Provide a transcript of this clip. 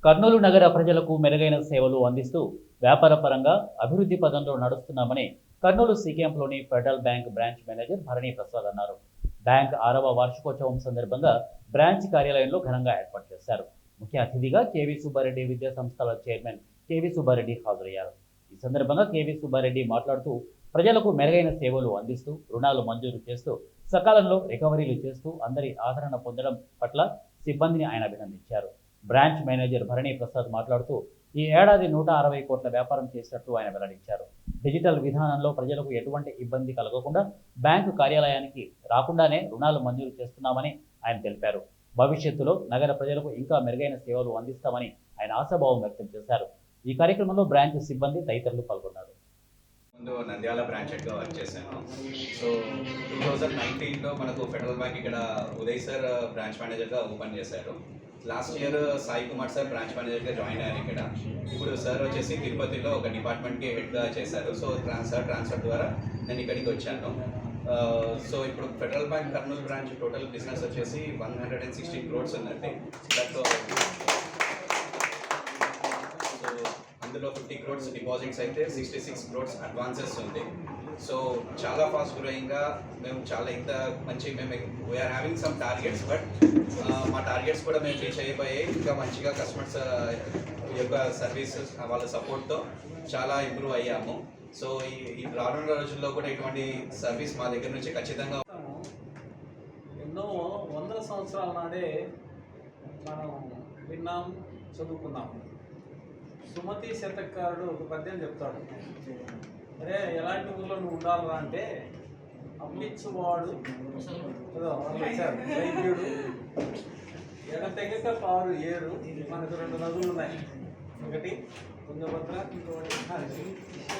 కర్నూలు నగర ప్రజలకు మెరుగైన సేవలు అందిస్తూ వ్యాపార పరంగా అభివృద్ధి పదంలో నడుస్తున్నామని కర్నూలు సి క్యాంప్లోని federal bank branch manager Bharani Prasad అన్నారు. బ్యాంక్ 6వ వార్షికోత్సవం సందర్భంగా బ్రాంచ్ కార్యాలయంలో ఘనంగా ఏర్పాటు చేశారు. ముఖ్య అతిథిగా కేవీ సుబ్బారెడ్డి విద్యా సంస్థల చైర్మన్ కేవీ సుబ్బారెడ్డి హాజరయ్యారు. ఈ సందర్భంగా కేవీ సుబ్బారెడ్డి మాట్లాడుతూ ప్రజలకు మెరుగైన సేవలు అందిస్తూ రుణాలు మంజూరు చేస్తూ సకాలంలో రికవరీలు చేస్తూ అందరి ఆదరణ పొందడం పట్ల సిబ్బందిని ఆయన అభినందించారు. బ్రాంచ్ మేనేజర్ భరణి ప్రసాద్ మాట్లాడుతూ ఈ ఏడాది 160 కోట్ల వ్యాపారం చేసినట్లు ఆయన వెల్లడించారు. డిజిటల్ విధానంలో ప్రజలకు ఎటువంటి ఇబ్బంది కలగకుండా బ్యాంకు కార్యాలయానికి రాకుండానే రుణాలు మంజూరు చేస్తున్నామని ఆయన తెలిపారు. భవిష్యత్తులో నగర ప్రజలకు ఇంకా మెరుగైన సేవలు అందిస్తామని ఆయన ఆశాభావం వ్యక్తం చేశారు. ఈ కార్యక్రమంలో బ్రాంచ్ సిబ్బంది తదితరులు పాల్గొన్నారు. ముందు నంద్యాల బ్రాంచ్ హెడ్గా వర్క్ చేశాను. సో 2019లో మనకు ఫెడరల్ బ్యాంక్ ఇక్కడ ఉదయ్ సార్ బ్రాంచ్ మేనేజర్గా ఓపెన్ చేశారు. Last year Sai Kumar sir branch మేనేజర్గా జాయిన్ అయ్యారు ఇక్కడ. ఇప్పుడు సార్ వచ్చేసి తిరుపతిలో ఒక డిపార్ట్మెంట్కి హెడ్గా చేశారు. సో ట్రాన్స్ఫర్ ద్వారా నేను ఇక్కడికి వచ్చాను. సో ఇప్పుడు federal bank Kurnool branch total business వచ్చేసి 116 crores ఉన్నది. దాంట్లో అందులో 50 crores డిపాజిట్స్ అయితే 66 crores అడ్వాన్సెస్ ఉంది. సో చాలా ఫాస్ట్ గ్రోయింగ్గా మేము చాలా ఇంత మంచి మేము we are having some targets, but మా టార్గెట్స్ కూడా మేము రీచ్ అయిపోయాయి. ఇంకా మంచిగా కస్టమర్స్ యొక్క సర్వీసెస్ వాళ్ళ సపోర్ట్తో చాలా ఇంప్రూవ్ అయ్యాము. సో ఈ రానున్న రోజుల్లో కూడా ఇటువంటి సర్వీస్ మా దగ్గర నుంచి ఖచ్చితంగా. ఎన్నో వందల సంవత్సరాల నాడే మనం విన్నాం, చదువుకున్నాం. సుమతి శతకారుడు ఒక పద్యం చెప్తాడు. అరే ఎలాంటి ఊళ్ళో నువ్వు ఉండాలరా అంటే అమ్మిచ్చువాడు వైద్యుడు ఎడతెగక పారు ఏరు. మనకు 2 నదులు ఉన్నాయి. ఒకటి తుంగభద్ర, ఇంకొకటి